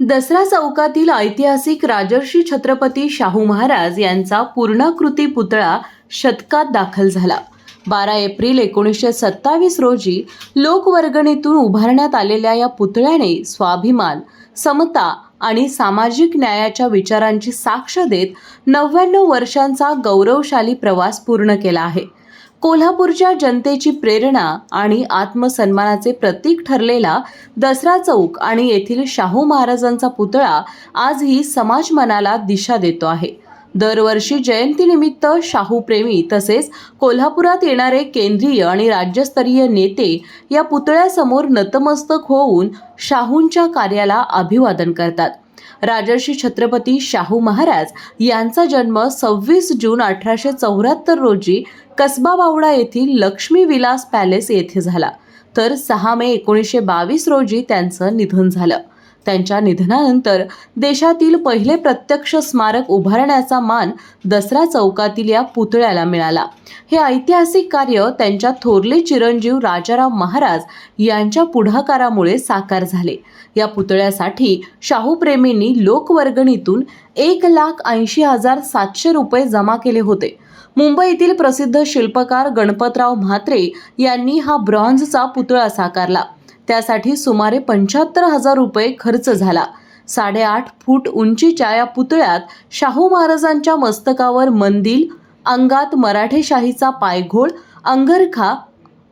दसरा चौकातील ऐतिहासिक राजर्षी छत्रपती शाहू महाराज यांचा पूर्णाकृती पुतळा शतकात दाखल झाला। 12 एप्रिल 1927 रोजी लोकवर्गणीतून उभारण्यात आलेल्या या पुतळ्याने स्वाभिमान, समता आणि सामाजिक न्यायाच्या विचारांची साक्ष देत 99 वर्षांचा गौरवशाली प्रवास पूर्ण केला आहे। कोल्हापूरच्या जनतेची प्रेरणा आणि आत्मसन्मानाचे प्रतीक ठरलेला दसरा चौक आणि येथील शाहू महाराजांचा पुतळा आजही समाजमनाला दिशा देतो आहे। दरवर्षी जयंतीनिमित्त शाहूप्रेमी तसेच कोल्हापुरात येणारे केंद्रीय आणि राज्यस्तरीय नेते या पुतळ्यासमोर नतमस्तक होऊन शाहूंच्या कार्याला अभिवादन करतात। राजर्षी छत्रपती शाहू महाराज यांचा जन्म 26 जून 1874 रोजी कसबा बावडा येथील लक्ष्मी विलास पॅलेस येथे झाला, तर 6 मे 1922 रोजी त्यांचं निधन झालं। त्यांच्या निधनानंतर देशातील पहिले प्रत्यक्ष स्मारक उभारण्याचा मान दसरा चौकातील या पुतळ्याला मिळाला। हे ऐतिहासिक कार्य त्यांच्या थोरले चिरंजीव राजाराम महाराज यांच्या पुढाकारामुळे साकार झाले। या पुतळ्यासाठी शाहूप्रेमींनी लोकवर्गणीतून 1,80,700 रुपये जमा केले होते। मुंबईतील प्रसिद्ध शिल्पकार गणपतराव म्हात्रे यांनी हा ब्रॉन्झचा पुतळा साकारला। त्यासाठी सुमारे 75,000 रुपये खर्च झाला। 8.5 फूट उंचीच्या या पुतळ्यात शाहू महाराजांच्या मस्तकावर मंदिल, अंगात मराठेशाहीचा पायघोळ, अंगरखा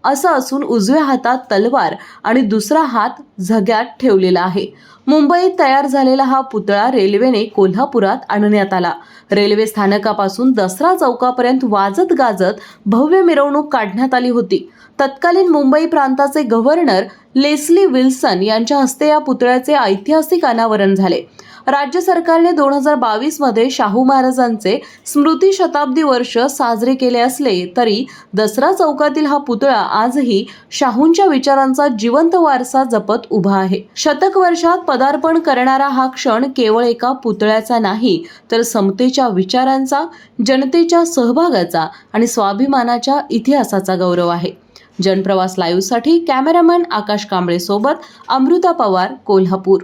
असं असून उजव्या हातात तलवार आणि दुसरा हात झग्यात ठेवलेला आहे। मुंबईत तयार झालेला हा पुतळा रेल्वेने कोल्हापुरात आणण्यात आला। रेल्वे स्थानकापासून दसरा चौकापर्यंत वाजत गाजत भव्य मिरवणूक काढण्यात आली होती। तत्कालीन मुंबई प्रांताचे गव्हर्नर लेस्ली विल्सन यांच्या हस्ते या पुतळ्याचे ऐतिहासिक अनावरण झाले। राज्य सरकारने 2022 मध्ये शाहू महाराजांचे स्मृती शताब्दी वर्ष साजरे केले असले तरी दसरा चौकातील हा पुतळा आजही शाहूंच्या विचारांचा जिवंत वारसा जपत उभा आहे। शतक वर्षात पदार्पण करणारा हा क्षण केवळ एका पुतळ्याचा नाही, तर समतेच्या विचारांचा, जनतेच्या सहभागाचा आणि स्वाभिमानाच्या इतिहासाचा गौरव आहे। जनप्रवास लाईव्हसाठी कॅमेरामन आकाश कांबळे सोबत अमृता पवार, कोल्हापूर।